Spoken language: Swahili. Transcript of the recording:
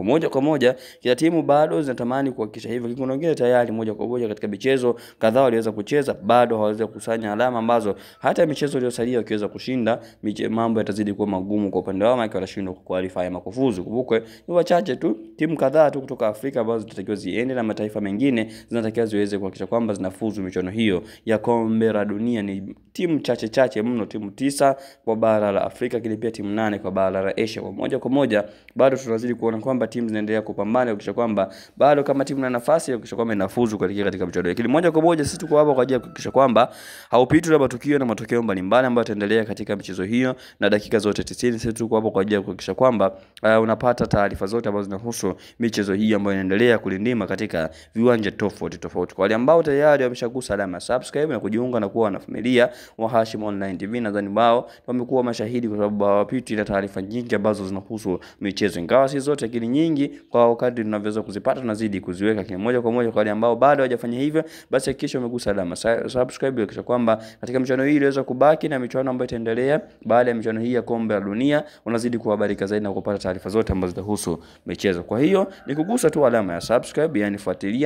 moja kwa moja kila timu bado zinatamani kuhakikisha hivyo. Kuna wengine tayari moja kwa moja katika michezo kadhaa waliweza kucheza bado hawawezi kukusanya alama ambazo hata michezo iliyosalia wakiweza kushinda mambo yatazidi kuwa magumu kwa upande wao, maana watashindwa kuqualify ama kufuzu. Kumbuke ni wachache tu, timu kadhaa tu kutoka Afrika ambazo zinatakiwa ziende na mataifa mengine zinatakiwa ziweze kuhakikisha kwamba zinafuzu michuano hiyo ya kombe la dunia. Ni timu chache mno, timu 9 kwa bara la Afrika, kile pia timu 8 kwa bara la Asia. Kwa moja bado tunazidi kuona kwamba timu zinaendelea kupambana kuhakikisha kwamba bado kama timu na nafasi ya kuhakikisha kwamba inafuzu katika michuano. Lakini moja kwa moja sisi tuko hapa kwa ajili ya kuhakikisha kwamba haupitwi na matukio na matokeo mbalimbali ambayo yataendelea katika michezo hiyo, na dakika zote 90 sisi tuko hapa kwa ajili ya kuhakikisha kwamba unapata taarifa zote ambazo zinahusu michezo hii ambayo inaendelea kulindima katika viwanja tofauti. Kwa wale ambao tayari wameshagusa alama subscribe na kujiunga na kuwa na familia wa Hashim Online TV, nadhani wao wamekuwa mashahidi kwa sababu hawapitwi na taarifa nyingi ambazo zinahusu michezo, ingawa si zote lakini nyingi kwa wakati tunavyoweza kuzipata tunazidi kuziweka kwa moja kwa moja. Kwa wale ambao bado hawajafanya hivyo, basi hakikisha umegusa alama subscribe kisha kwamba katika michuano hii iliweza kubaki na michuano ambayo itaendelea baada ya michuano hii ya kombe la dunia unazidi kuhabarika zaidi na kupata taarifa zote ambazo zitahusu michezo. Kwa hiyo ni kugusa tu alama ya subscribe, yani fuatilia.